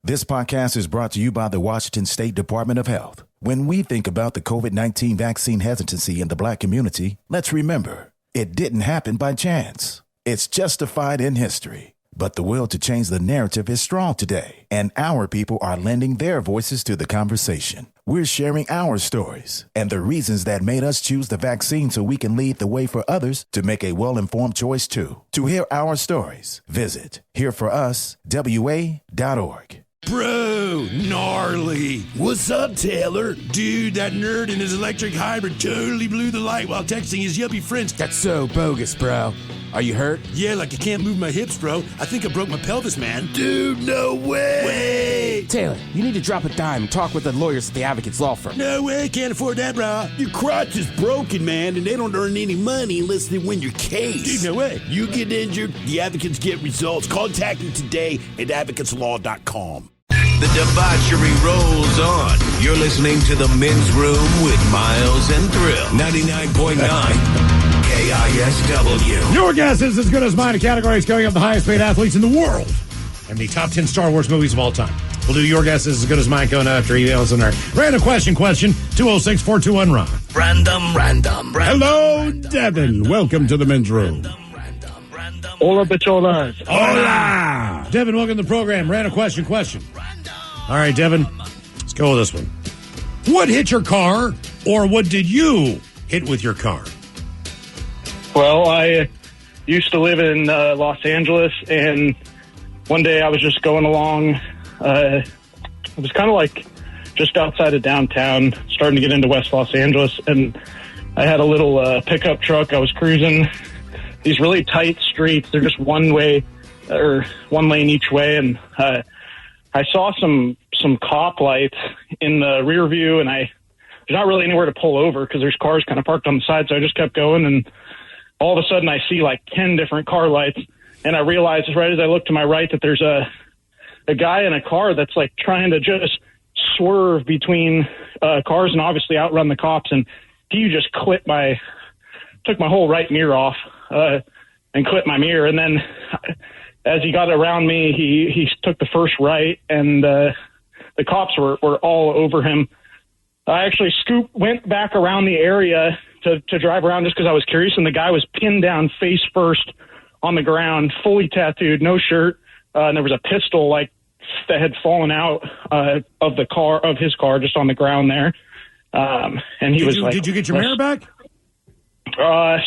This podcast is brought to you by the Washington State Department of Health. When we think about the COVID-19 vaccine hesitancy in the Black community, let's remember, it didn't happen by chance. It's justified in history. But the will to change the narrative is strong today, and our people are lending their voices to the conversation. We're sharing our stories and the reasons that made us choose the vaccine so we can lead the way for others to make a well-informed choice too. To hear our stories, visit hereforuswa.org. Bro, gnarly. What's up, Taylor? Dude, that nerd in his electric hybrid totally blew the light while texting his yuppie friends. That's so bogus, bro. Are you hurt? Yeah, like I can't move my hips, bro. I think I broke my pelvis, man. Dude, no way. Way. Taylor, you need to drop a dime and talk with the lawyers at the Advocates Law Firm. No way, can't afford that, bro. Your crotch is broken, man, and they don't earn any money unless they win your case. Dude, no way. You get injured, the advocates get results. Contact them today at advocateslaw.com. The debauchery rolls on. You're listening to The Men's Room with Miles and Thrill. 99.9 KISW. Your guess is as good as mine. A category is going up the highest paid athletes in the world and the top 10 Star Wars movies of all time. We'll do your guess is as good as mine going after emails in our random question 206-421-RON. Random. Hello, Devin. Welcome to the Men's Room. Hola, Picholas. Hola. Devin, welcome to the program. Random question. All right, Devin, let's go with this one. What hit your car, or what did you hit with your car? Well, I used to live in Los Angeles, and one day I was just going along. It was kind of like just outside of downtown, starting to get into West Los Angeles, and I had a little pickup truck. I was cruising these really tight streets. They're just one way or one lane each way, and I saw some cop lights in the rear view, and there's not really anywhere to pull over because there's cars kind of parked on the side. So I just kept going, and all of a sudden I see like 10 different car lights, and I realized right as I look to my right that there's a guy in a car that's like trying to just swerve between cars and obviously outrun the cops, and he just took my whole right mirror off and clipped my mirror, and then as he got around me, he took the first right, and the cops were all over him. I actually went back around the area to drive around just because I was curious, and the guy was pinned down face first on the ground, fully tattooed, no shirt, and there was a pistol like that had fallen out of his car just on the ground there. And he was like, "Did you get your mirror back?"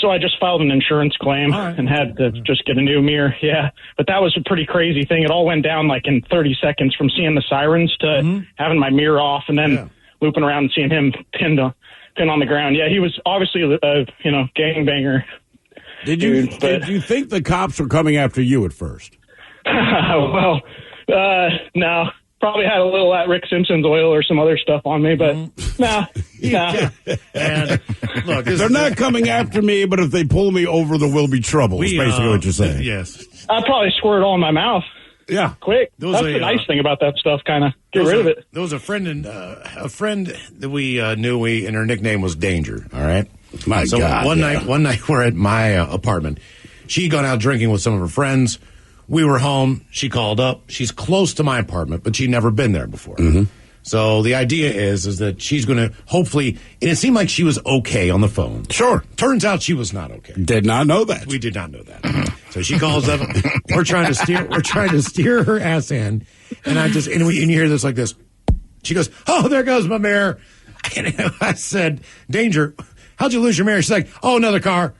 So I just filed an insurance claim and had to just get a new mirror. Yeah. But that was a pretty crazy thing. It all went down like in 30 seconds from seeing the sirens to having my mirror off and then looping around and seeing him pinned on the ground. Yeah, he was obviously a gangbanger. Did you think the cops were coming after you at first? Well, no. Probably had a little Rick Simpson's oil or some other stuff on me, but no. And look, they're not coming after me, but if they pull me over, there will be trouble. Is basically what you're saying. Yes. I'd probably squirt it all in my mouth. Yeah, quick. That's the nice thing about that stuff. Kind of get rid of it. There was a friend that we knew. And her nickname was Danger. All right. My God. One night we're at my apartment. She'd gone out drinking with some of her friends. We were home. She called up. She's close to my apartment, but she'd never been there before. Mm-hmm. So the idea is that she's going to hopefully, and it seemed like she was okay on the phone. Sure. Turns out she was not okay. Did not know that. We did not know that. So she calls up. We're trying to steer her ass in, and you hear this like this. She goes, "Oh, there goes my mirror." And I said, "Danger, how'd you lose your mirror?" She's like, "Oh, another car."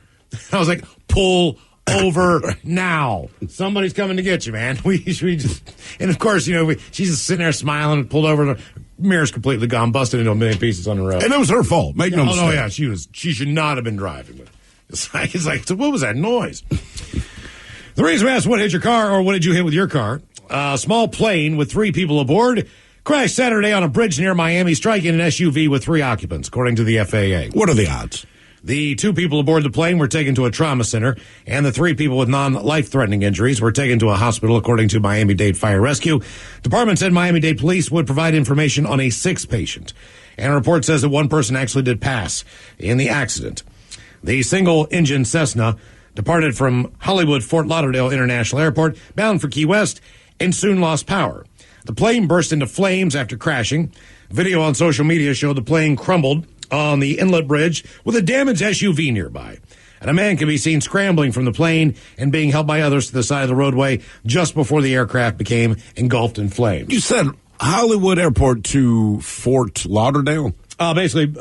I was like, "Pull over now. Somebody's coming to get you, man." We just, and of course, she's just sitting there smiling and pulled over. The mirror's completely gone, busted into a million pieces on the road. And it was her fault. Make no mistake. Oh, yeah, she should not have been driving. But it's like, so what was that noise? The reason we asked what hit your car or what did you hit with your car, a small plane with 3 people aboard crashed Saturday on a bridge near Miami, striking an SUV with 3 occupants, according to the FAA. What are the odds? The 2 people aboard the plane were taken to a trauma center, and the 3 people with non-life-threatening injuries were taken to a hospital, according to Miami-Dade Fire Rescue. Department said Miami-Dade police would provide information on a 6th patient, and a report says that 1 person actually did pass in the accident. The single-engine Cessna departed from Hollywood Fort Lauderdale International Airport, bound for Key West, and soon lost power. The plane burst into flames after crashing. Video on social media showed the plane crumbled on the inlet bridge with a damaged SUV nearby. And a man can be seen scrambling from the plane and being held by others to the side of the roadway just before the aircraft became engulfed in flames. You said Hollywood Airport to Fort Lauderdale? Basically,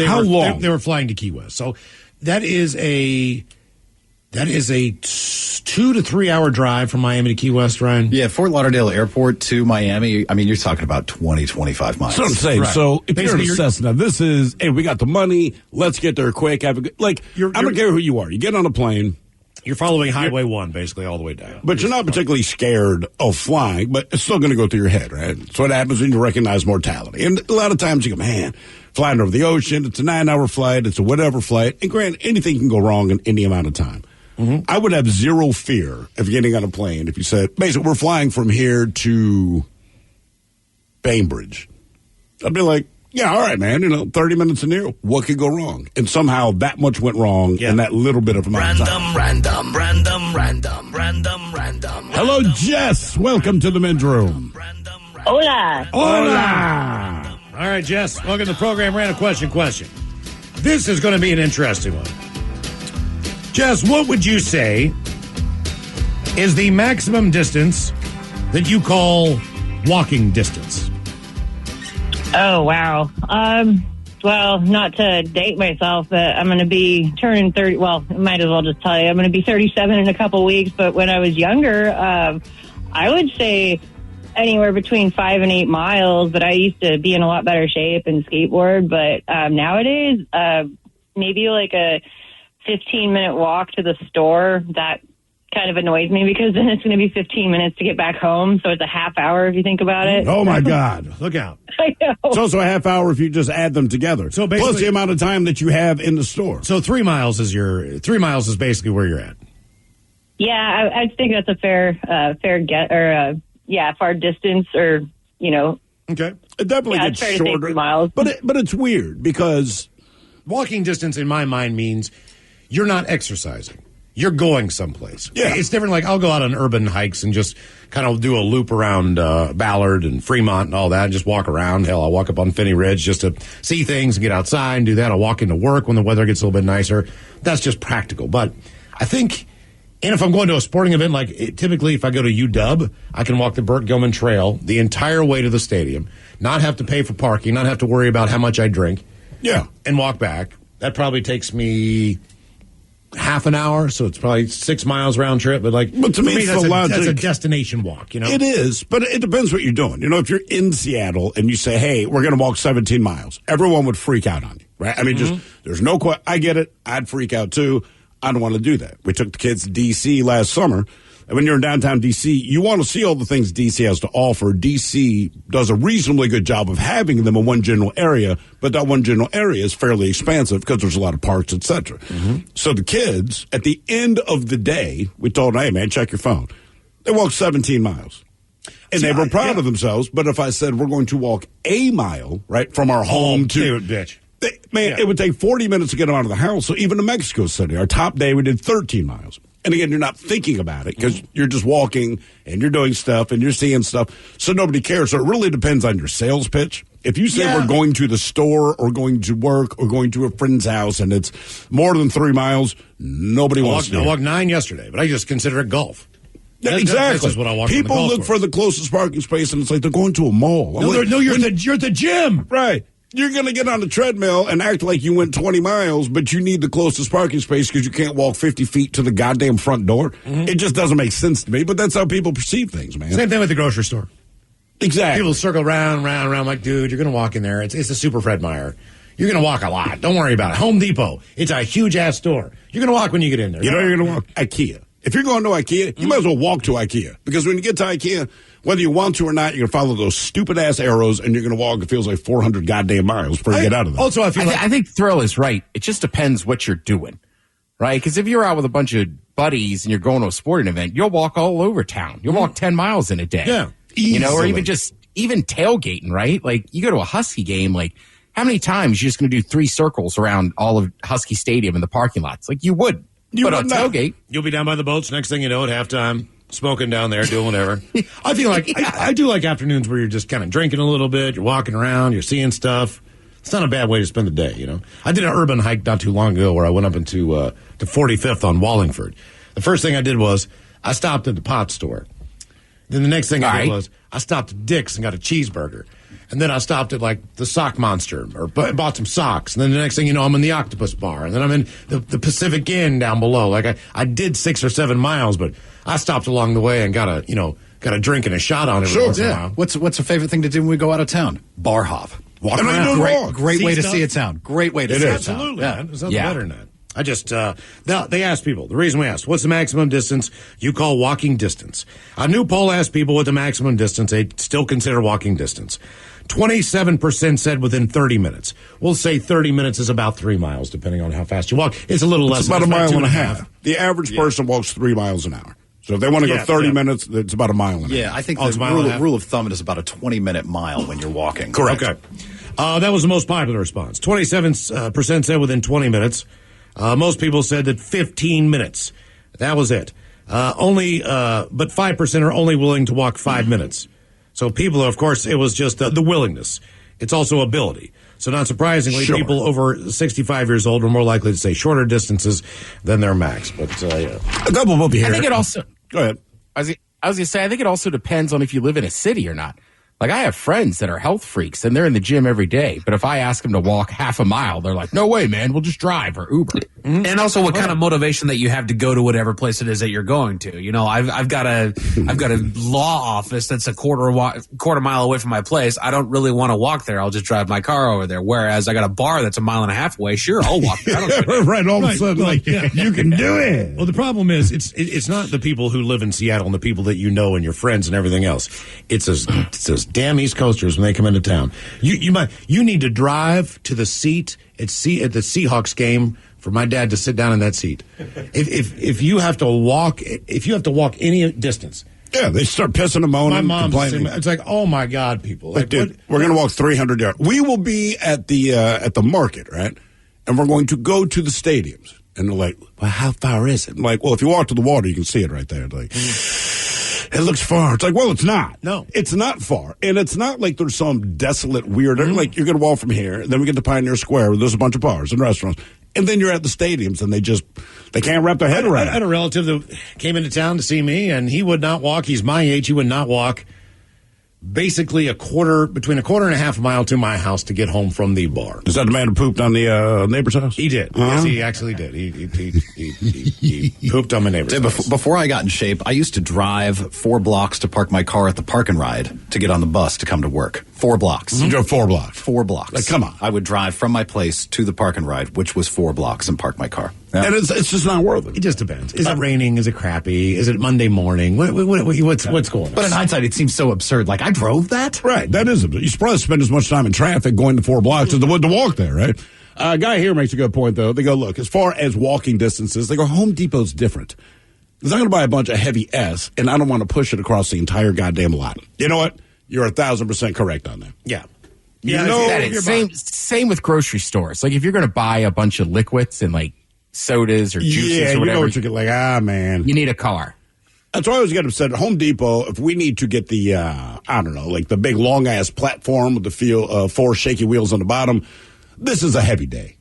How long? They were flying to Key West. So that is a 2 to 3 hour drive from Miami to Key West, Ryan. Yeah, Fort Lauderdale Airport to Miami. I mean, you're talking about 20, 25 miles. That's what I'm saying. Right. So if Basically, you're in a Cessna, this is, hey, we got the money. Let's get there quick. Have a good, I don't care who you are. You get on a plane. You're following Highway 1, basically, all the way down. But you're not particularly scared of flying, but it's still going to go through your head, right? So what happens when you recognize mortality. And a lot of times you go, man, flying over the ocean, it's a 9-hour flight, it's a whatever flight. And granted, anything can go wrong in any amount of time. Mm-hmm. I would have zero fear of getting on a plane if you said, basically, we're flying from here to Bainbridge. I'd be like, yeah, all right, man, 30 minutes in here, what could go wrong? And somehow that much went wrong in that little bit of amount of time. Random. Hello, Jess. Welcome to the men's room. Hola. Hola. All right, Jess, welcome to the program. Random question. This is going to be an interesting one. Jess, what would you say is the maximum distance that you call walking distance? Oh, wow. Well, not to date myself, but I'm going to be turning 30. Well, I might as well just tell you, I'm going to be 37 in a couple weeks. But when I was younger, I would say anywhere between 5 and 8 miles. But I used to be in a lot better shape and skateboard. But nowadays, maybe like a 15-minute walk to the store. That kind of annoys me because then it's going to be 15 minutes to get back home. So it's a half hour if you think about it. Oh, my God. Look out. I know. It's also a half hour if you just add them together. So plus the amount of time that you have in the store. So 3 miles is basically where you're at. Yeah, I think that's a fair get, or far distance, or Okay. It definitely Yeah, gets it's fair to say shorter. 3 miles. But it's weird because Walking distance in my mind means you're not exercising. You're going someplace. Yeah. It's different. Like I'll go out on urban hikes and just kind of do a loop around Ballard and Fremont and all that and just walk around. Hell, I'll walk up on Finney Ridge just to see things and get outside and do that. I'll walk into work when the weather gets a little bit nicer. That's just practical. But I think, and if I'm going to a sporting event, typically if I go to UW, I can walk the Burt Gilman Trail the entire way to the stadium, not have to pay for parking, not have to worry about how much I drink. Yeah. And walk back. That probably takes me half an hour, so it's probably 6 miles round trip. But to me, that's a destination walk, It is, but it depends what you're doing. If you're in Seattle and you say, hey, we're going to walk 17 miles, everyone would freak out on you, right? I mean, there's no question. I get it. I'd freak out too. I don't want to do that. We took the kids to D.C. last summer. And when you're in downtown D.C., you want to see all the things D.C. has to offer. D.C. does a reasonably good job of having them in one general area, but that one general area is fairly expansive because there's a lot of parks, etc. So the kids, at the end of the day, we told them, hey, man, check your phone. They walked 17 miles. And they were proud of themselves. But if I said we're going to walk a mile, right, from our home to... bitch. It would take 40 minutes to get them out of the house. So even to Mexico City, our top day, we did 13 miles. And again, you're not thinking about it because you're just walking and you're doing stuff and you're seeing stuff. So nobody cares. So it really depends on your sales pitch. If you say we're going to the store or going to work or going to a friend's house and it's more than 3 miles, nobody wants to. I walked 9 yesterday, but I just consider it golf. Yeah, exactly. That's just what I walk. People look for the closest parking space and it's like they're going to a mall. You're at the gym. Right. You're going to get on the treadmill and act like you went 20 miles, but you need the closest parking space because you can't walk 50 feet to the goddamn front door. It just doesn't make sense to me, but that's how people perceive things, man. Same thing with the grocery store. Exactly. People circle round. Like, dude, you're going to walk in there. It's a super Fred Meyer. You're going to walk a lot. Don't worry about it. Home Depot. It's a huge-ass store. You're going to walk when you get in there. You're going to walk. IKEA. If you're going to IKEA, you might as well walk to IKEA. Because when you get to IKEA, whether you want to or not, you're going to follow those stupid-ass arrows, and you're going to walk, it feels like 400 goddamn miles before you get out of there. Also, I think Thrill is right. It just depends what you're doing, right? Because if you're out with a bunch of buddies and you're going to a sporting event, you'll walk all over town. You'll walk 10 miles in a day. Yeah. Or even tailgating, right? Like, you go to a Husky game, how many times you're just going to do 3 circles around all of Husky Stadium in the parking lots? Like, you would. But on tailgate, you'll be down by the boats. Next thing you know, at halftime, smoking down there, doing whatever. I feel like I do like afternoons where you're just kind of drinking a little bit, you're walking around, you're seeing stuff. It's not a bad way to spend the day, you know. I did an urban hike not too long ago where I went up into to 45th on Wallingford. The first thing I did was I stopped at the pot store. Then the next thing I did was I stopped at Dick's and got a cheeseburger. And then I stopped at, like, the Sock Monster or bought some socks. And then the next thing you know, I'm in the Octopus Bar. And then I'm in the Pacific Inn down below. Like, I did 6 or 7 miles, but I stopped along the way and got a drink and a shot on it. Sure, yeah. What's a favorite thing to do when we go out of town? Bar hop. Walk around. Great way to see a town. Great way to see a town. Absolutely, man. There's nothing better than that. I just, now they asked people, the reason we asked, what's the maximum distance you call walking distance? A new poll asked people what the maximum distance they still consider walking distance. 27% said within 30 minutes. We'll say 30 minutes is about 3 miles, depending on how fast you walk. It's a little less. It's about a mile and a half. The average person walks 3 miles an hour. So if they want to go 30 minutes, it's about a mile and a half. Yeah, I think the rule of thumb is about a 20-minute mile when you're walking. Correct. Okay. That was the most popular response. 27% said within 20 minutes. Most people said that 15 minutes. That was it. But 5% are only willing to walk 5 minutes. So people, of course, it was just the willingness. It's also ability. So not surprisingly, people over 65 years old are more likely to say shorter distances than their max. But a couple will be here. I think it also. Go ahead. I was going to say, I think it also depends on if you live in a city or not. Like, I have friends that are health freaks, and they're in the gym every day. But if I ask them to walk half a mile, they're like, no way, man, we'll just drive or Uber. Mm-hmm. And also what kind of motivation that you have to go to whatever place it is that you're going to. You know, I've got a law office that's a quarter mile away from my place. I don't really want to walk there. I'll just drive my car over there. Whereas I got a bar that's a mile and a half away. Sure, I'll walk there. I don't right, all of a sudden, like, you can do it. Well, the problem is, it's not the people who live in Seattle and the people that you know and your friends and everything else. It's those damn East Coasters when they come into town. You need to drive to the seat at the Seahawks game for my dad to sit down in that seat. If you have to walk any distance. Yeah, they start pissing and moaning, complaining. It's like, oh my God, people! Like, dude, we're going to walk 300 yards. We will be at the market, right? And we're going to go to the stadiums. And they're like, well, how far is it? I'm like, well, if you walk to the water, you can see it right there. Like, it looks far. It's like, well, it's not. No. It's not far. And it's not like there's some desolate, weird, like, you're going to walk from here, then we get to Pioneer Square, where there's a bunch of bars and restaurants. And then you're at the stadiums, and they can't wrap their head around it. I had a relative that came into town to see me, and he would not walk. He's my age. He would not walk basically between a quarter and a half mile to my house to get home from the bar. Is that the man who pooped on the neighbor's house? He did. Yes, he actually did. He pooped on my neighbor's house. Before I got in shape, I used to drive 4 blocks to park my car at the Park and Ride to get on the bus to come to work. 4 blocks. You drove 4 blocks? 4 blocks. Like, come on. I would drive from my place to the Park and Ride, which was 4 blocks, and park my car. Yeah. And it's just not worth it. It just depends. Is it raining? Is it crappy? Is it Monday morning? What's going on? But in hindsight, it seems so absurd. Like, I drove that? Right. That is absurd. You should probably spend as much time in traffic going to 4 blocks as to walk there, right? A guy here makes a good point, though. They go, look, as far as walking distances, they go, Home Depot's different. Because I'm going to buy a bunch of heavy S, and I don't want to push it across the entire goddamn lot. You know what? You're 1,000% correct on that. Yeah. Same with grocery stores. Like, if you're going to buy a bunch of liquids and, like, sodas or juices or whatever, you know what you get, like, man. You need a car. That's why I always get upset at Home Depot if we need to get the, I don't know, like the big long-ass platform with the 4 shaky wheels on the bottom. This is a heavy day.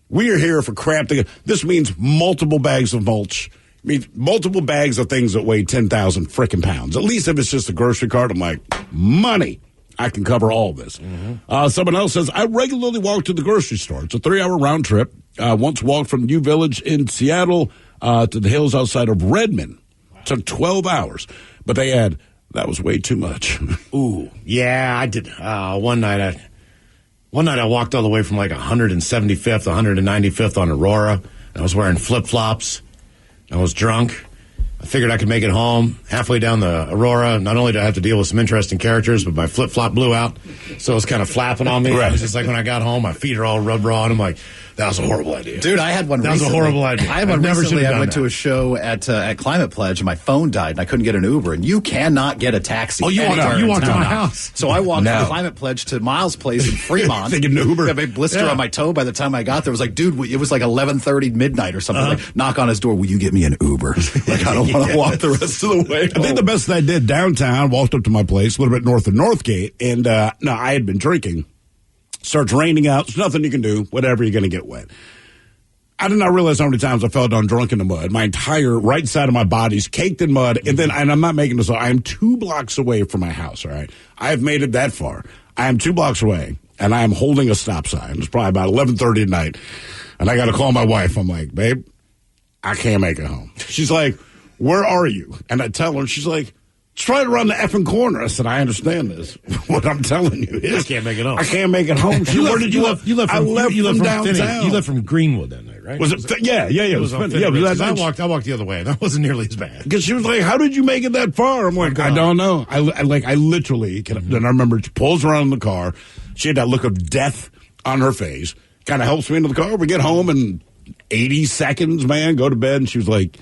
We are here for crap. This means multiple bags of mulch. It means multiple bags of things that weigh 10,000 frickin' pounds. At least if it's just a grocery cart, I'm like, money. I can cover all this. Mm-hmm. Someone else says, I regularly walk to the grocery store. It's a 3-hour round trip. Once walked from New Village in Seattle to the hills outside of Redmond. Took 12 hours. But they add, that was way too much. Ooh, yeah, I did. One night I walked all the way from like 175th, 195th on Aurora. I was wearing flip-flops. I was drunk. I figured I could make it home. Halfway down the Aurora, not only did I have to deal with some interesting characters, but my flip-flop blew out. So it was kind of flapping on me. Right. It was just like when I got home, my feet are all rubbed raw, and I'm like, that was a horrible idea. Dude, I had one recently. That was a horrible idea. I had one recently. I went to a show at Climate Pledge, and my phone died, and I couldn't get an Uber. And you cannot get a taxi. Oh, you walked to my house. So I walked from Climate Pledge to Miles' place in Fremont. Thinking Uber. I had a blister on my toe by the time I got there. It was like, dude, it was like 11:30 midnight or something. Like, knock on his door. Will you get me an Uber? Like, I don't don't want to walk the rest of the way. I think the best I did downtown, walked up to my place, a little bit north of Northgate, and no, I had been drinking. Starts raining out. There's nothing you can do. Whatever, you're going to get wet. I did not realize how many times I fell down drunk in the mud. My entire right side of my body's caked in mud. And I'm not making this up. I am 2 blocks away from my house, all right? I have made it that far. I am 2 blocks away, and I am holding a stop sign. It's probably about 11:30 at night. And I got to call my wife. I'm like, babe, I can't make it home. She's like, where are you? And I tell her, she's like, try to run the effing corner. I said, I understand this. What I'm telling you is, I can't make it home. I can't make it home. Where did you live? You left from, from downtown. You left from Greenwood that night, right? Was it? Yeah. It was on Finney. Yeah, Finney. I walked the other way. That wasn't nearly as bad. Because she was like, "How did you make it that far?" I'm like, "I don't know." I literally. Then I remember she pulls around in the car. She had that look of death on her face. Kind of helps me into the car. We get home in 80 seconds, man. Go to bed, and she was like,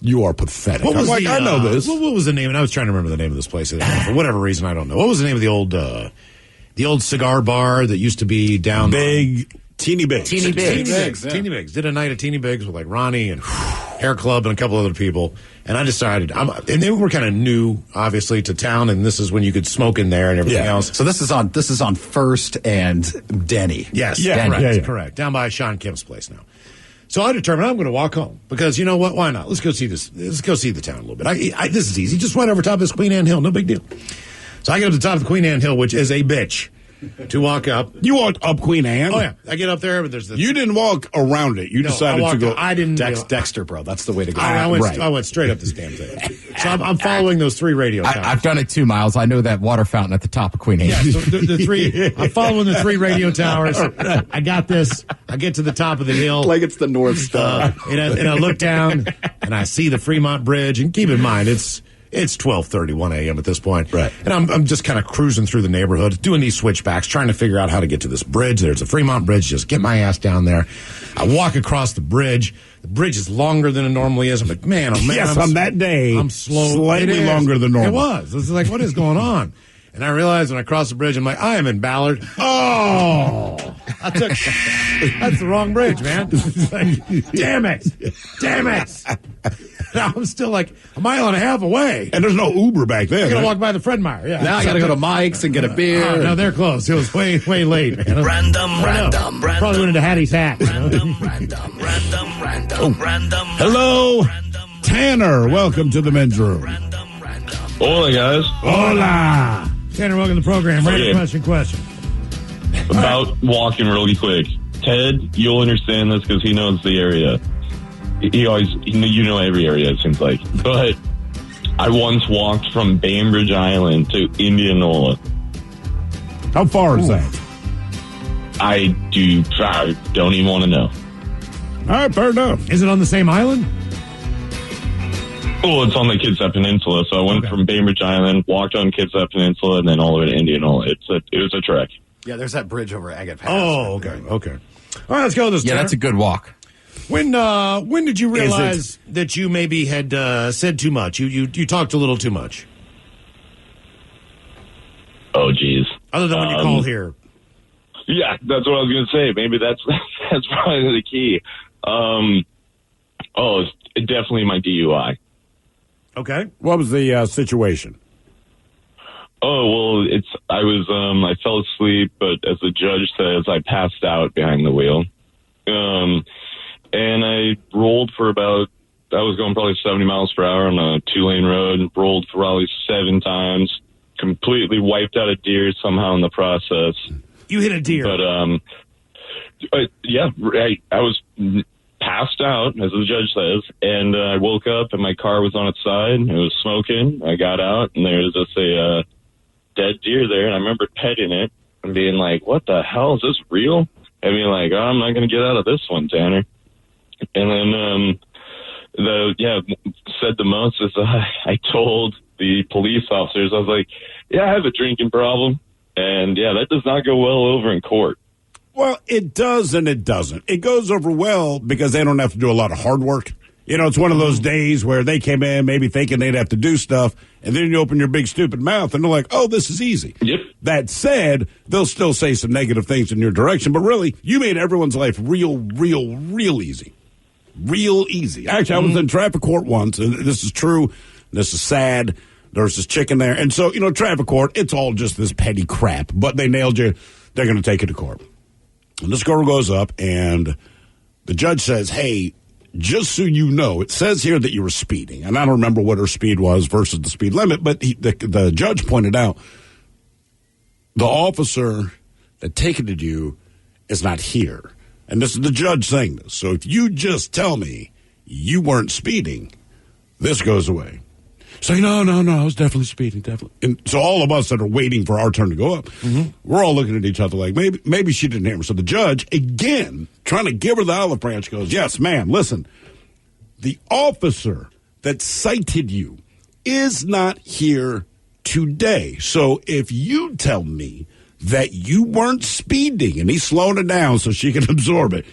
"You are pathetic." What was I'm like, I know this. What was the name? And I was trying to remember the name of this place. For whatever reason, I don't know. What was the name of the old cigar bar that used to be down Teeny Biggs. Teeny Biggs. Did a night at Teeny Biggs with like Ronnie and Hair Club and a couple other people. And I decided, and they were kind of new, obviously, to town. And this is when you could smoke in there and everything else. So this is on First and Denny. Yes, Denny. Correct. Down by Sean Kim's place now. So I determined I'm going to walk home because you know what? Why not? Let's go see this. Let's go see the town a little bit. This is easy. Just went over top of this Queen Anne Hill. No big deal. So I get up to the top of the Queen Anne Hill, which is a bitch to walk up. You walked up Queen Anne? Oh, yeah. I get up there, but there's this. You didn't walk around it. You decided to go. I didn't. Dexter, bro. That's the way to go. I went straight up this damn thing. So I'm following those 3 radio towers. I've done it 2 miles. I know that water fountain at the top of Queen Anne. Yeah, so the 3. I'm following the 3 radio towers. I got this. I get to the top of the hill. Like it's the North Star. And I look down, and I see the Fremont Bridge. And keep in mind, it's 12:31 a.m. at this point. Right. And I'm just kind of cruising through the neighborhood, doing these switchbacks, trying to figure out how to get to this bridge. There's a Fremont Bridge. Just get my ass down there. I walk across the bridge. The bridge is longer than it normally is. I'm like, man, oh man. Yes, on that day, I'm slow. Slightly longer than normal. It was. It's like, what is going on? And I realized when I crossed the bridge, I'm like, I am in Ballard. Oh, that's the wrong bridge, man. Like, damn it. Now I'm still like a mile and a half away. And there's no Uber back then. I gotta walk by the Fred Meyer. Yeah. Now I gotta go to Mike's and get a beer. Oh, no, they're closed. It was way late. Man. Random. Probably went into Hattie's hat. Random. Hello, Tanner. Welcome to the men's room. Hola, guys. Hola. Tanner, welcome to the program. Random question. About walking really quick. Ted, you'll understand this because he knows the area. You know every area, it seems like. But I once walked from Bainbridge Island to Indianola. How far is that? I don't even want to know. All right, fair enough. Is it on the same island? Oh, it's on the Kitsap Peninsula. So I went from Bainbridge Island, walked on Kitsap Peninsula, and then all the way to Indianola. It was a trek. Yeah, there's that bridge over Agate Pass. Oh, okay. All right, let's go with this. Yeah, Tanner. that's a good walk. When did you realize that you maybe had said too much? You talked a little too much. Oh, geez. Other than when you called here. Yeah, that's what I was going to say. Maybe that's probably the key. It's definitely my DUI. Okay. What was the situation? Oh, well, I fell asleep, but as the judge says, I passed out behind the wheel. And I rolled for I was going probably 70 miles per hour on a 2-lane road, and rolled for probably 7 times, completely wiped out a deer somehow in the process. You hit a deer. But, yeah, I was passed out, as the judge says, and I woke up and my car was on its side. It was smoking. I got out, and there was just a dead deer there, and I remember petting it and being like, what the hell? Is this real? And being like, oh, I'm not going to get out of this one, Tanner. And then said the most is I told the police officers, I was like, yeah, I have a drinking problem. And, yeah, that does not go well over in court. Well, it does and it doesn't. It goes over well because they don't have to do a lot of hard work. You know, it's one of those days where they came in maybe thinking they'd have to do stuff, and then you open your big stupid mouth, and they're like, oh, this is easy. Yep. That said, they'll still say some negative things in your direction, but really, you made everyone's life real easy. Real easy. Actually, I was in traffic court once, and this is true. This is sad. There's this chick in there. And so, traffic court, it's all just this petty crap. But they nailed you. They're going to take you to court. And this girl goes up, and the judge says, hey, just so you know, it says here that you were speeding. And I don't remember what her speed was versus the speed limit, but the judge pointed out the officer that ticketed you is not here. And this is the judge saying this. So if you just tell me you weren't speeding, this goes away. So, no, I was definitely speeding, definitely. And so all of us that are waiting for our turn to go up, we're all looking at each other like, maybe she didn't hear me. So the judge, again, trying to give her the olive branch, goes, yes, ma'am, listen, the officer that cited you is not here today. So if you tell me that you weren't speeding, and he's slowing it down so she can absorb it,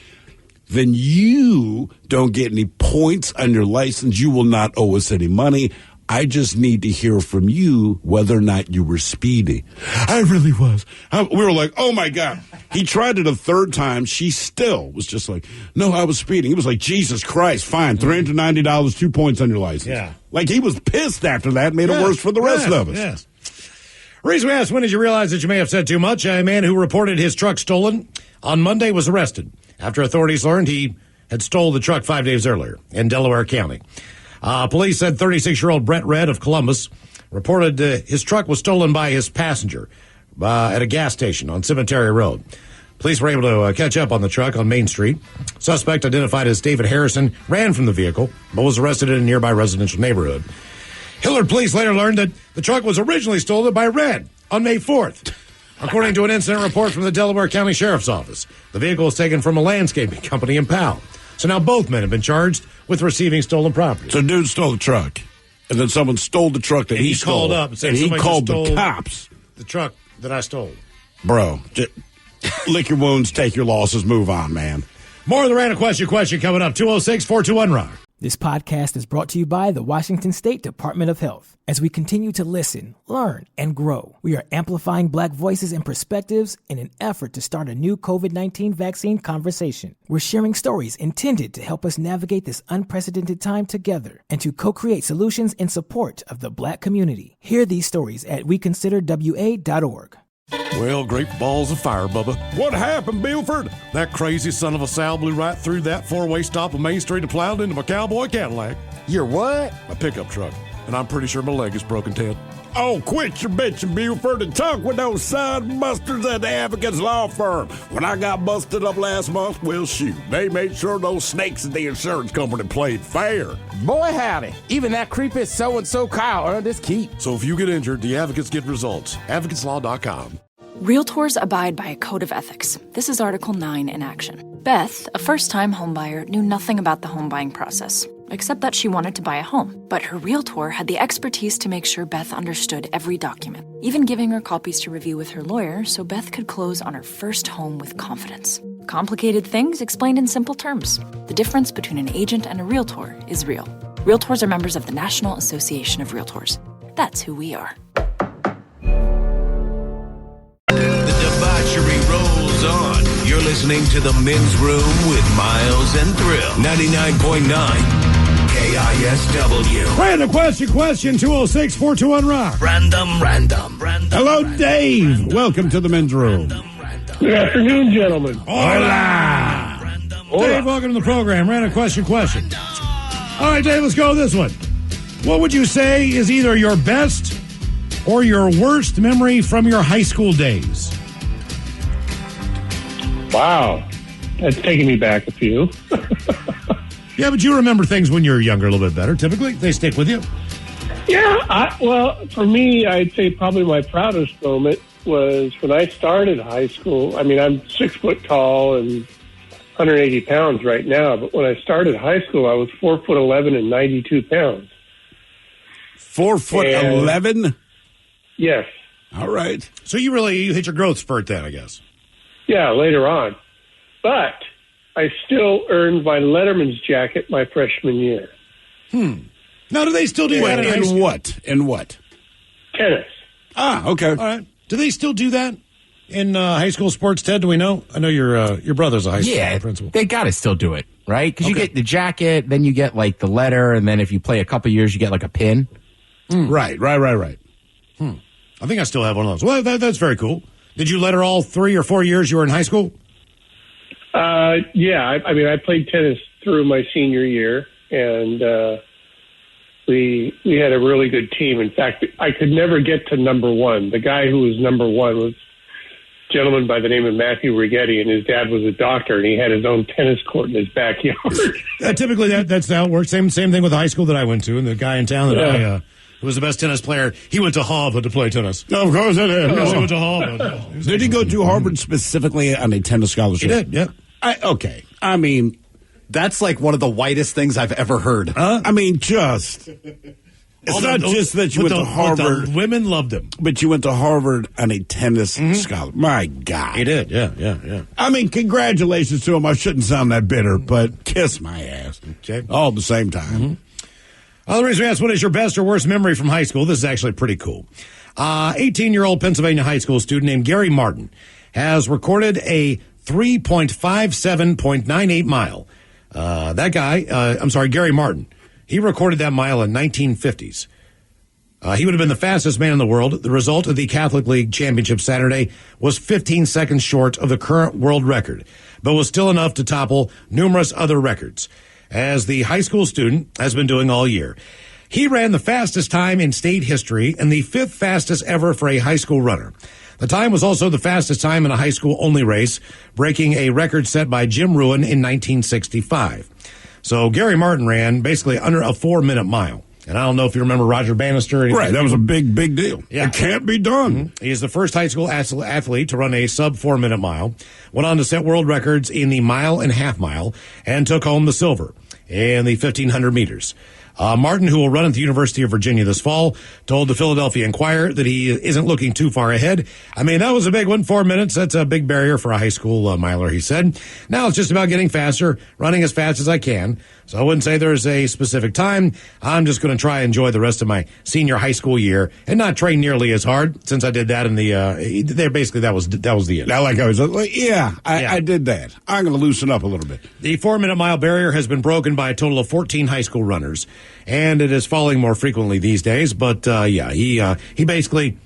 then you don't get any points on your license. You will not owe us any money. I just need to hear from you whether or not you were speeding. I really was. We were like, oh, my God. He tried it a third time. She still was just like, no, I was speeding. He was like, Jesus Christ, fine, $390, 2 points on your license. Yeah. Like, he was pissed after that, made it worse for the rest of us. Yes. Reason we asked, when did you realize that you may have said too much? A man who reported his truck stolen on Monday was arrested after authorities learned he had stole the truck 5 days earlier in Delaware County. Police said 36-year-old Brett Red of Columbus reported his truck was stolen by his passenger at a gas station on Cemetery Road. Police were able to catch up on the truck on Main Street. Suspect, identified as David Harrison, ran from the vehicle, but was arrested in a nearby residential neighborhood. Hillard police later learned that the truck was originally stolen by Red on May 4th. According to an incident report from the Delaware County Sheriff's Office, the vehicle was taken from a landscaping company in Powell. So now both men have been charged with receiving stolen property. So dude stole the truck, and then someone stole the truck that he stole. Called up and said, and he called the cops. The truck that I stole. Bro, lick your wounds, take your losses, move on, man. More of the Random Question coming up, 206-421-ROCK. This podcast is brought to you by the Washington State Department of Health. As we continue to listen, learn, and grow, we are amplifying Black voices and perspectives in an effort to start a new COVID-19 vaccine conversation. We're sharing stories intended to help us navigate this unprecedented time together and to co-create solutions in support of the Black community. Hear these stories at weconsiderwa.org. Well, great balls of fire, Bubba. What happened, Buford? That crazy son of a Sal blew right through that four-way stop on Main Street and plowed into my cowboy Cadillac. Your what? My pickup truck. And I'm pretty sure my leg is broken, Ted. Oh, quit your bitching, Buford, and talk with those side busters at the Advocates Law Firm. When I got busted up last month, well, shoot, they made sure those snakes at the insurance company played fair. Boy, howdy. Even that creepy so-and-so Kyle earned his keep. So if you get injured, the advocates get results. AdvocatesLaw.com. Realtors abide by a code of ethics. This is Article 9 in action. Beth, a first-time homebuyer, knew nothing about the home buying process, except that she wanted to buy a home. But her realtor had the expertise to make sure Beth understood every document, even giving her copies to review with her lawyer so Beth could close on her first home with confidence. Complicated things explained in simple terms. The difference between an agent and a realtor is real. Realtors are members of the National Association of Realtors. That's who we are. Debauchery rolls on. You're listening to The Men's Room with Miles and Thrill. 99.9 KISW. Random question, 206-421-ROCK. Random. Hello, Dave. Welcome to The Men's Room. Good afternoon, gentlemen. Hola. Dave, welcome to the program. Random question. All right, Dave, let's go with this one. What would you say is either your best or your worst memory from your high school days? Wow. That's taking me back a few. Yeah, but you remember things when you were younger a little bit better. Typically, they stick with you. Yeah, well, for me, I'd say probably my proudest moment was when I started high school. I mean, I'm 6 foot tall and 180 pounds right now, but when I started high school, I was 4'11" and 92 pounds. 4'11"? Yes. All right. So you hit your growth spurt then, I guess. Yeah, later on. But I still earned my Letterman's jacket my freshman year. Now, do they still do that in high school? In what? Tennis. Ah, okay. All right. Do they still do that? in high school sports, Ted? Do we know? I know your brother's a high school principal. They got to still do it, right? Because you get the jacket, then you get like the letter, and then if you play a couple years, you get like a pin. Right. I think I still have one of those. Well, that's very cool. Did you letter all 3 or 4 years you were in high school? Yeah. I mean, I played tennis through my senior year, and we had a really good team. In fact, I could never get to number one. The guy who was number one was a gentleman by the name of Matthew Rigetti, and his dad was a doctor, and he had his own tennis court in his backyard. Typically, that's how it works. Same thing with the high school that I went to, and the guy in town that who was the best tennis player, he went to Harvard to play tennis. No, of course he did. He went to Harvard. Did he go to Harvard specifically on a tennis scholarship? He did, yeah. Okay. I mean, that's like one of the whitest things I've ever heard. I mean, it's not just that you went to Harvard. The women loved him. But you went to Harvard on a tennis scholarship. My God. He did, yeah. I mean, congratulations to him. I shouldn't sound that bitter, but kiss my ass. Okay. All at the same time. The reason we asked, what is your best or worst memory from high school? This is actually pretty cool. 18-year-old Pennsylvania high school student named Gary Martin has recorded a 3.57.98 mile. Gary Martin. He recorded that mile in 1950s. He would have been the fastest man in the world. The result of the Catholic League Championship Saturday was 15 seconds short of the current world record, but was still enough to topple numerous other records, as the high school student has been doing all year. He ran the fastest time in state history and the 5th fastest ever for a high school runner. The time was also the fastest time in a high school-only race, breaking a record set by Jim Ruin in 1965. So Gary Martin ran basically under a 4-minute mile. And I don't know if you remember Roger Bannister. Right, that was a big deal. Yeah. It can't be done. He is the first high school athlete to run a sub-4-minute mile, went on to set world records in the mile and half mile, and took home the silver in the 1,500 meters. Martin, who will run at the University of Virginia this fall, told the Philadelphia Inquirer that he isn't looking too far ahead. I mean, that was a big one, 4 minutes. That's a big barrier for a high school miler, he said. Now it's just about getting faster, running as fast as I can. So I wouldn't say there's a specific time. I'm just going to try and enjoy the rest of my senior high school year and not train nearly as hard, since I did that in the basically that was the end. I I did that. I'm going to loosen up a little bit. The 4-minute mile barrier has been broken by a total of 14 high school runners, and it is falling more frequently these days. But he basically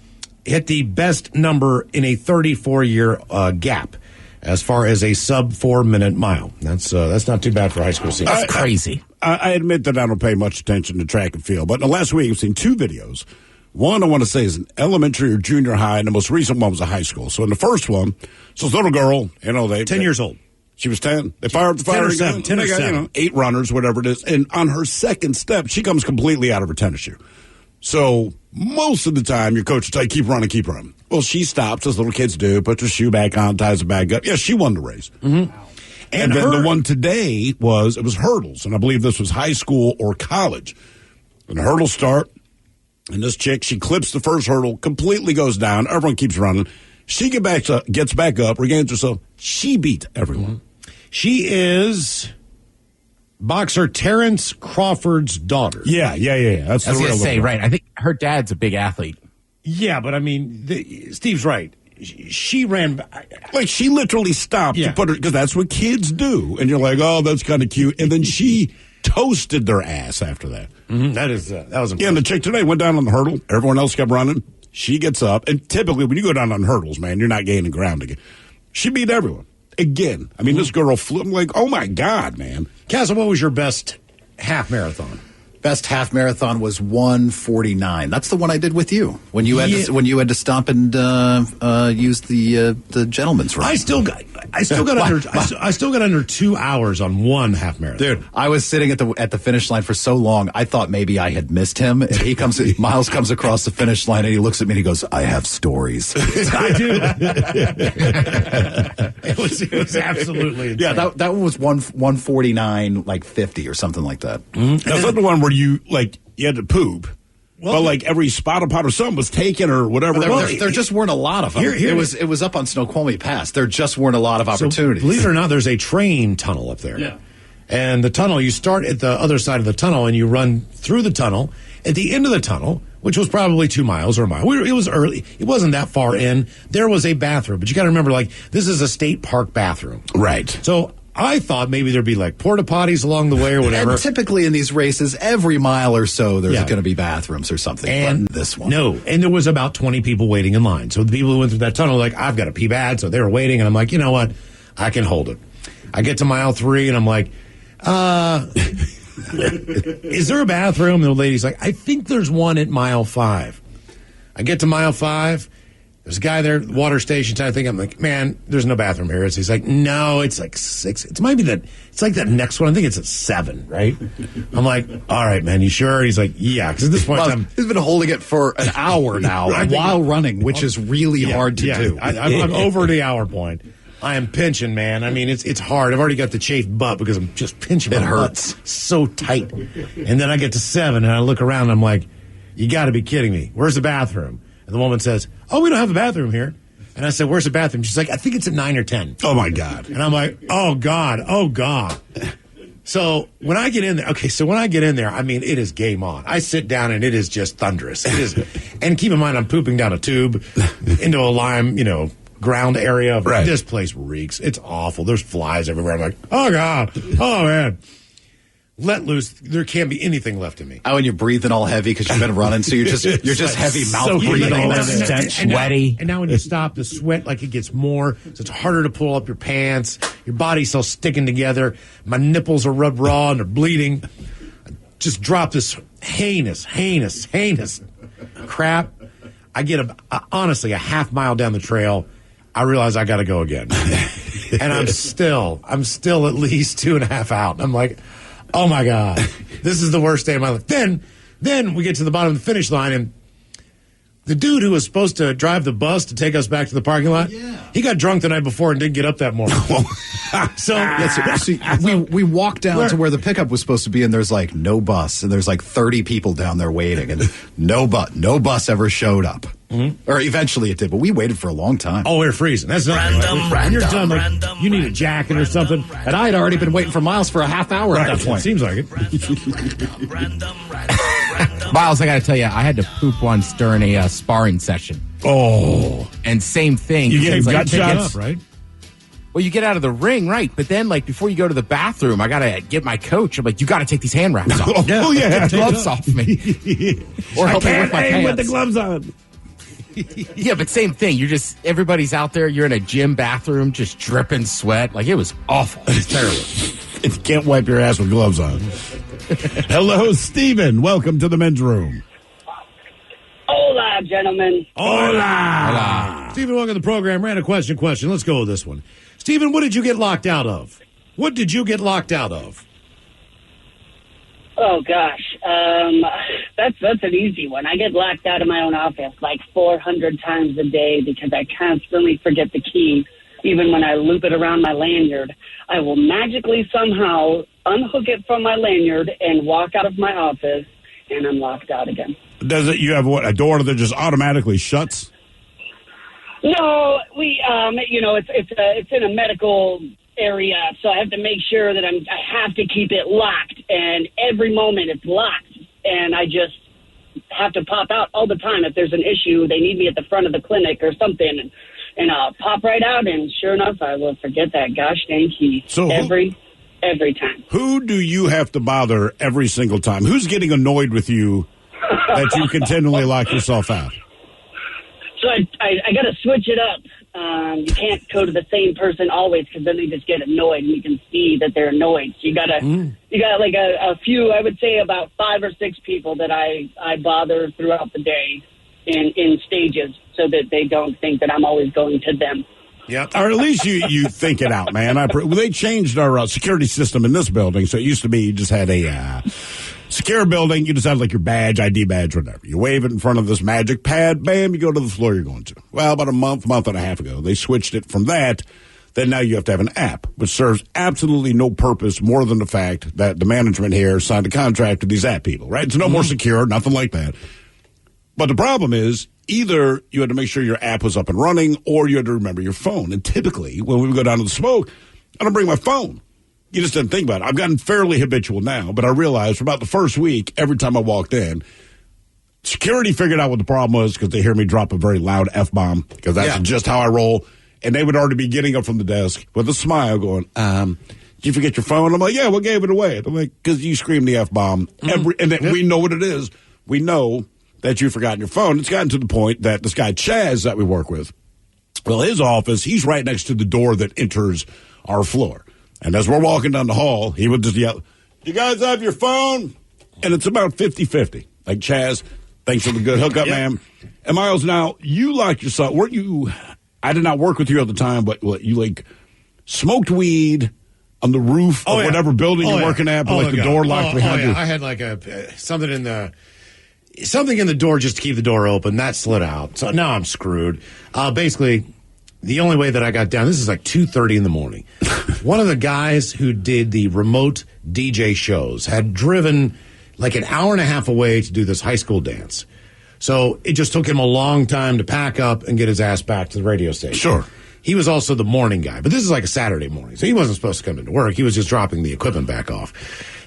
hit the best number in a 34-year gap as far as a sub 4-minute mile. That's not too bad for high school seniors. That's crazy. I admit that I don't pay much attention to track and field, but in the last week I've seen 2 videos. One I want to say is an elementary or junior high, and the most recent one was a high school. So in the first one, this little girl, 10 years old. She was 10. They fired the fire gun. 10 or 7. 8 runners, whatever it is. And on her second step, she comes completely out of her tennis shoe. So most of the time, your coach will tell you, keep running, keep running. Well, she stops, as little kids do, puts her shoe back on, ties it back up. Yeah, she won the race. Mm-hmm. And then the one today was hurdles, and I believe this was high school or college. And the hurdles start, and this chick, she clips the first hurdle, completely goes down. Everyone keeps running. She gets back up, regains herself. She beat everyone. Mm-hmm. She is boxer Terrence Crawford's daughter. Yeah. That's I was going to say, right. I think her dad's a big athlete. Yeah, but I mean, Steve's right. She ran, like she literally stopped to put her, because that's what kids do. And you're like, oh, that's kind of cute. And then she toasted their ass after that. Mm-hmm. That was impressive. Yeah, and the chick today went down on the hurdle. Everyone else kept running. She gets up, and typically when you go down on hurdles, man, you're not gaining ground again. She beat everyone again. I mean, this girl flew. I'm like, oh my God, man. Castle, what was your best half marathon? Best half marathon was 1:49. That's the one I did with you when you had to stop and use the gentleman's run. I still got under 2 hours on one half marathon. Dude, I was sitting at the finish line for so long, I thought maybe I had missed him. And Miles comes across the finish line and he looks at me and he goes, "I have stories." I do. It was absolutely insane. Yeah, that one was 1:49, like 50 or something like that. Mm-hmm. That's not the one where you had to poop. Well, but like every spot pot or something was taken or whatever. There just weren't a lot of them. It was up on Snoqualmie Pass. There just weren't a lot of opportunities. So, believe it or not, there's a train tunnel up there. Yeah. And the tunnel, you start at the other side of the tunnel and you run through the tunnel. At the end of the tunnel, which was probably 2 miles or a mile. It was early. It wasn't that far in. There was a bathroom, but you got to remember, like, this is a state park bathroom. Right. So I thought maybe there'd be like porta potties along the way or whatever. And typically in these races, every mile or so, there's going to be bathrooms or something. And but this one, no. And there was about 20 people waiting in line. So the people who went through that tunnel were like, I've got to pee bad. So they were waiting. And I'm like, you know what? I can hold it. I get to mile 3 and I'm like, is there a bathroom? And the lady's like, I think there's one at mile 5. I get to mile 5. There's a guy there at the water station. I think I'm like, man, there's no bathroom here. He's like, no, it's like 6. It might be that. It's like that next one. I think it's at 7, right? I'm like, all right, man, you sure? He's like, yeah. Because at this point, he's been holding it for an hour now while running, which is really hard to do. I'm over the hour point. I am pinching, man. I mean, it's hard. I've already got the chafed butt because I'm just pinching. It my hurts butt so tight. And then I get to 7, and I look around, and I'm like, you got to be kidding me. Where's the bathroom? And the woman says, oh, we don't have a bathroom here. And I said, where's the bathroom? She's like, I think it's at 9 or 10. Oh, my God. And I'm like, oh, God. So when I get in there, I mean, it is game on. I sit down, and it is just thunderous. It is. And keep in mind, I'm pooping down a tube into a lime, ground area. Right. This place reeks. It's awful. There's flies everywhere. I'm like, oh, God. Oh, man. Let loose. There can't be anything left in me. Oh, and you're breathing all heavy because you've been running, so you're just heavy mouth breathing, sweaty. And now when you stop, the sweat it gets more, so it's harder to pull up your pants. Your body's still sticking together. My nipples are rubbed raw and they're bleeding. I just drop this heinous crap. I get honestly a half mile down the trail. I realize I got to go again, and I'm still at least 2.5 out. I'm like, oh my God, this is the worst day of my life. Then we get to the bottom of the finish line, and the dude who was supposed to drive the bus to take us back to the parking lot, he got drunk the night before and didn't get up that morning. We walked down to where the pickup was supposed to be, and there's like no bus, and there's like 30 people down there waiting, and no bus ever showed up. Mm-hmm. Or eventually it did, but we waited for a long time. Oh, we were freezing. That's nothing. When you're done, you need a jacket or something. And I had already been waiting for Miles for a half hour at that point. It seems like it. Miles, I got to tell you, I had to poop once during a sparring session. Oh. And same thing. You get gut shots, right? Well, you get out of the ring, right? But then, before you go to the bathroom, I got to get my coach. I'm like, you got to take these hand wraps off. Take gloves off me. Or help me with my pants. with the gloves on. Yeah, but same thing. Everybody's out there. You're in a gym bathroom, just dripping sweat. It was awful. It was terrible. If you can't wipe your ass with gloves on. Hello, Stephen. Welcome to the men's room. Hola, gentlemen. Hola. Stephen, welcome to the program. Random question. Let's go with this one. Stephen, what did you get locked out of? Oh, gosh. That's an easy one. I get locked out of my own office 400 times a day because I constantly forget the key. Even when I loop it around my lanyard, I will magically somehow unhook it from my lanyard and walk out of my office, and I'm locked out again. You have a door that just automatically shuts? No, it's in a medical area, so I have to make sure that I have to keep it locked, and every moment it's locked, and I just have to pop out all the time if there's an issue. They need me at the front of the clinic or something, and I'll pop right out, and sure enough, I will forget that gosh dang key every time. Who do you have to bother every single time? Who's getting annoyed with you that you continually lock yourself out? So I got to switch it up. You can't go to the same person always because then they just get annoyed and you can see that they're annoyed. So you got a few, I would say about 5 or 6 people that I bother throughout the day in stages so that they don't think that I'm always going to them. Yeah, or at least you think it out, man. They changed our security system in this building, so it used to be you just had a secure building. You just had your badge, ID badge, whatever. You wave it in front of this magic pad, bam, you go to the floor you're going to. Well, about a month and a half ago, they switched it from that. Then now you have to have an app, which serves absolutely no purpose more than the fact that the management here signed a contract with these app people, right? It's no more secure, nothing like that. But the problem is, either you had to make sure your app was up and running, or you had to remember your phone. And typically, when we would go down to the smoke, I don't bring my phone. You just didn't think about it. I've gotten fairly habitual now, but I realized for about the first week, every time I walked in, Security figured out what the problem was because they hear me drop a very loud F-bomb because that's just how I roll. And they would already be getting up from the desk with a smile going, did you forget your phone? I'm like, yeah, what gave it away? I'm like, because you screamed the F-bomb. And then we know what it is. We know that you've forgotten your phone. It's gotten to the point that this guy, Chaz, that we work with, well, his office, he's right next to the door that enters our floor. And as we're walking down the hall, he would just yell, you guys have your phone? And it's about 50-50. Like, Chaz, thanks for the good hookup, man. And Miles, now, you like yourself, weren't you, I did not work with you at the time, but what, you like smoked weed on the roof of whatever building you're working at, but the door locked behind you? I had like something in the door just to keep the door open. That slid out. So now I'm screwed. Basically, the only way that I got down, this is like 2:30 in the morning. One of the guys who did the remote DJ shows had driven like an hour and a half away to do this high school dance. So it just took him a long time to pack up and get his ass back to the radio station. Sure. He was also the morning guy, but this is like a Saturday morning, so he wasn't supposed to come into work. He was just dropping the equipment back off.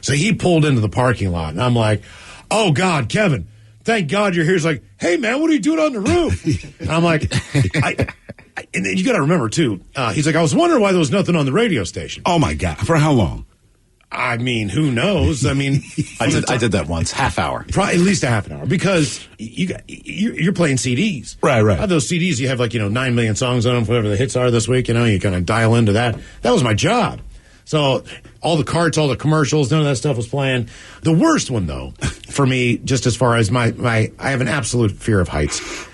So he pulled into the parking lot, and I'm like, oh, God, Kevin, thank God you're here. He's like, hey, man, what are you doing on the roof? And I'm like, and then you got to remember, too, he's like, I was wondering why there was nothing on the radio station. Oh, my God. For how long? I mean, who knows? I mean, I did that once, half hour. Probably at least a half an hour, because you're playing CDs. Right. Those CDs, you have 9 million songs on them, whatever the hits are this week, you kind of dial into that. That was my job. So all the carts, all the commercials, none of that stuff was playing. The worst one, though, for me, just as far as I have an absolute fear of heights.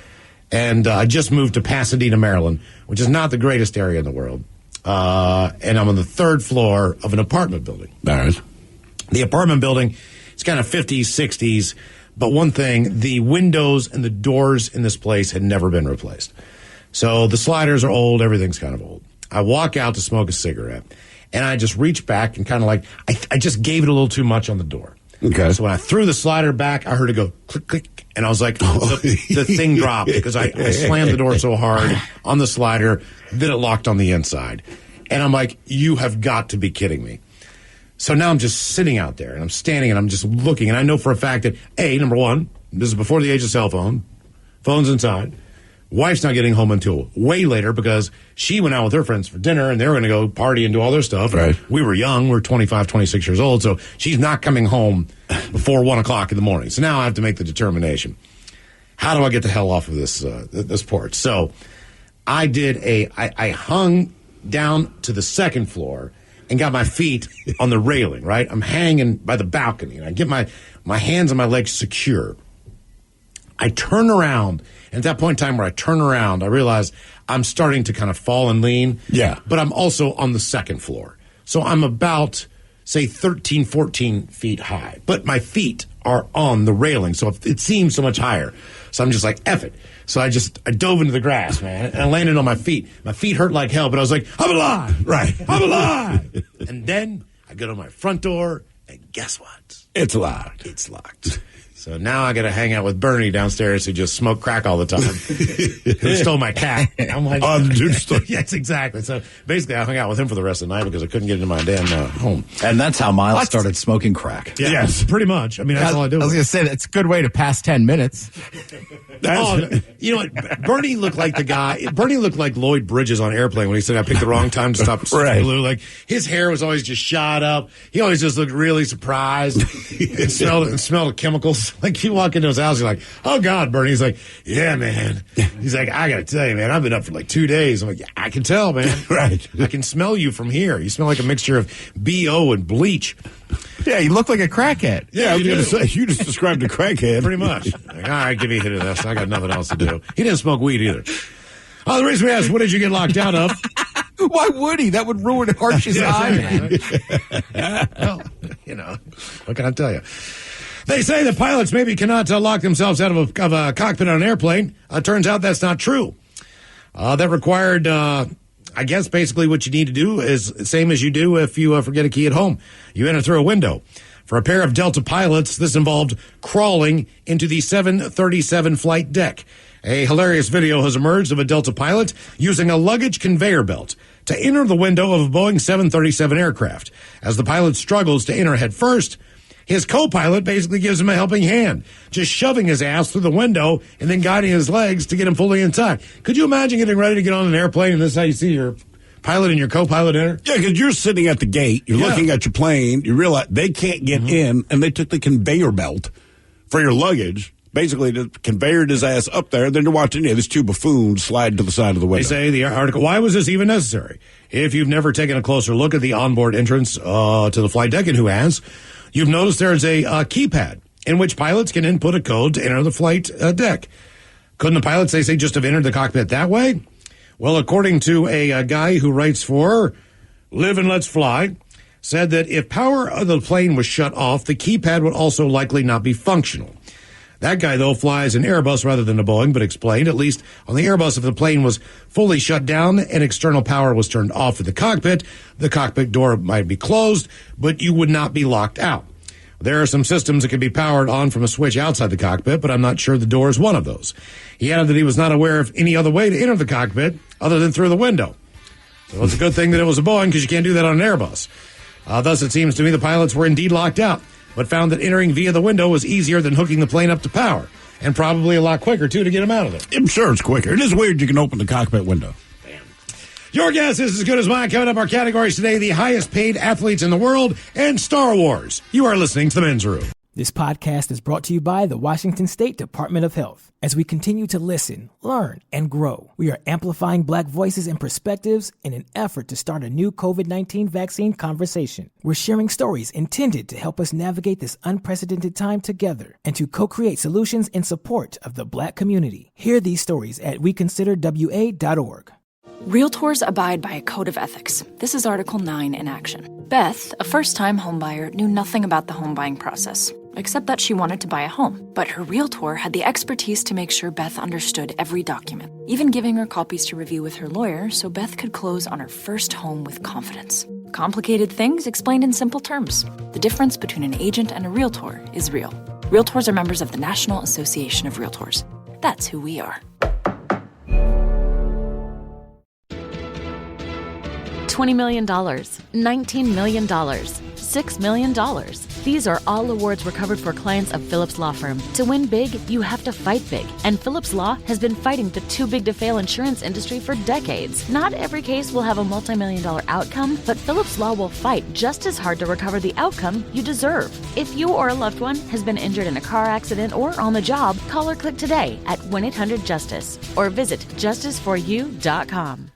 And I just moved to Pasadena, Maryland, which is not the greatest area in the world. And I'm on the third floor of an apartment building. All right. The apartment building, it's kind of 50s, 60s. But one thing, the windows and the doors in this place had never been replaced. So the sliders are old. Everything's kind of old. I walk out to smoke a cigarette, and I just reach back and kind of I just gave it a little too much on the door. Okay. So when I threw the slider back, I heard it go click, click. And I was like, the thing dropped because I slammed the door so hard on the slider that it locked on the inside. And I'm like, you have got to be kidding me. So now I'm just sitting out there and I'm standing and I'm just looking. And I know for a fact that, number one, this is before the age of cell phone. Phone's inside. Wife's not getting home until way later because she went out with her friends for dinner and they were going to go party and do all their stuff. Right. We were young. We were 25, 26 years old. So she's not coming home before 1 o'clock in the morning. So now I have to make the determination. How do I get the hell off of this porch? So I hung down to the second floor and got my feet on the railing, right? I'm hanging by the balcony and I get my hands and my legs secure. I turn around, and at that point in time where I turn around, I realize I'm starting to kind of fall and lean. Yeah. But I'm also on the second floor. So I'm about, say, 13, 14 feet high. But my feet are on the railing, so it seems so much higher. So I'm just like, F it. So I dove into the grass, man, and I landed on my feet. My feet hurt like hell, but I was like, I'm alive. Right. I'm alive. And then I go to my front door, and guess what? It's locked. It's locked. So now I got to hang out with Bernie downstairs who just smoked crack all the time, who stole my cat. I'm like, oh, the dude stole. Yes, exactly. So basically, I hung out with him for the rest of the night because I couldn't get into my damn home. And that's how Miles started smoking crack. Yeah, yes, pretty much. I mean, that's all I do. I was going to say, that's a good way to pass 10 minutes. You know what? Bernie looked like the guy. Bernie looked like Lloyd Bridges on Airplane when he said, I picked the wrong time to stop at Right. Blue. Like, his hair was always just shot up. He always just looked really surprised and smelled of chemicals. Like, you walk into his house, you're like, oh, God, Bernie. He's like, yeah, man. He's like, I got to tell you, man, I've been up for like 2 days. I'm like, yeah, I can tell, man. Right. I can smell you from here. You smell like a mixture of BO and bleach. Yeah, you look like a crackhead. Yeah, I was going to say, you just described a crackhead. Pretty much. Like, all right, give me a hit of this. I got nothing else to do. He didn't smoke weed either. Oh, the reason we asked, what did you get locked out of? Why would he? That would ruin Harsh's eye, man. Well, what can I tell you? They say that pilots maybe cannot lock themselves out of a cockpit on an airplane. Turns out that's not true. That required, I guess, basically what you need to do is the same as you do if you forget a key at home. You enter through a window. For a pair of Delta pilots, this involved crawling into the 737 flight deck. A hilarious video has emerged of a Delta pilot using a luggage conveyor belt to enter the window of a Boeing 737 aircraft. As the pilot struggles to enter head first, His co-pilot basically gives him a helping hand, just shoving his ass through the window and then guiding his legs to get him fully inside. Could you imagine getting ready to get on an airplane and this is how you see your pilot and your co-pilot enter? Yeah, because you're sitting at the gate, you're looking at your plane, you realize they can't get in, and they took the conveyor belt for your luggage. Basically, the conveyored his ass up there, then you're watching these two buffoons slide to the side of the window. They say the article, why was this even necessary? If you've never taken a closer look at the onboard entrance to the flight deck, and who has, you've noticed there's a keypad in which pilots can input a code to enter the flight deck. Couldn't the pilots, they say, just have entered the cockpit that way? Well, according to a guy who writes for Live and Let's Fly, said that if power of the plane was shut off, the keypad would also likely not be functional. That guy, though, flies an Airbus rather than a Boeing, but explained, at least on the Airbus, if the plane was fully shut down and external power was turned off in the cockpit door might be closed, but you would not be locked out. There are some systems that can be powered on from a switch outside the cockpit, but I'm not sure the door is one of those. He added that he was not aware of any other way to enter the cockpit other than through the window. So it's a good thing that it was a Boeing, because you can't do that on an Airbus. Thus, it seems to me the pilots were indeed locked out, but found that entering via the window was easier than hooking the plane up to power, and probably a lot quicker, too, to get them out of there. I'm sure it's quicker. It is weird you can open the cockpit window. Your guess is as good as mine. Coming up, our categories today, the highest paid athletes in the world and Star Wars. You are listening to The Men's Room. This podcast is brought to you by the Washington State Department of Health. As we continue to listen, learn, and grow, we are amplifying Black voices and perspectives in an effort to start a new COVID-19 vaccine conversation. We're sharing stories intended to help us navigate this unprecedented time together and to co-create solutions in support of the Black community. Hear these stories at weconsiderwa.org. Realtors abide by a code of ethics. This is Article 9 in action. Beth, a first-time homebuyer, knew nothing about the home buying process, except that she wanted to buy a home. But her realtor had the expertise to make sure Beth understood every document, even giving her copies to review with her lawyer so Beth could close on her first home with confidence. Complicated things explained in simple terms. The difference between an agent and a realtor is real. Realtors are members of the National Association of Realtors. That's who we are. $20 million, $19 million, $6 million. These are all awards recovered for clients of Phillips Law Firm. To win big, you have to fight big. And Phillips Law has been fighting the too-big-to-fail insurance industry for decades. Not every case will have a multi-million-dollar outcome, but Phillips Law will fight just as hard to recover the outcome you deserve. If you or a loved one has been injured in a car accident or on the job, call or click today at 1-800-JUSTICE or visit justiceforyou.com.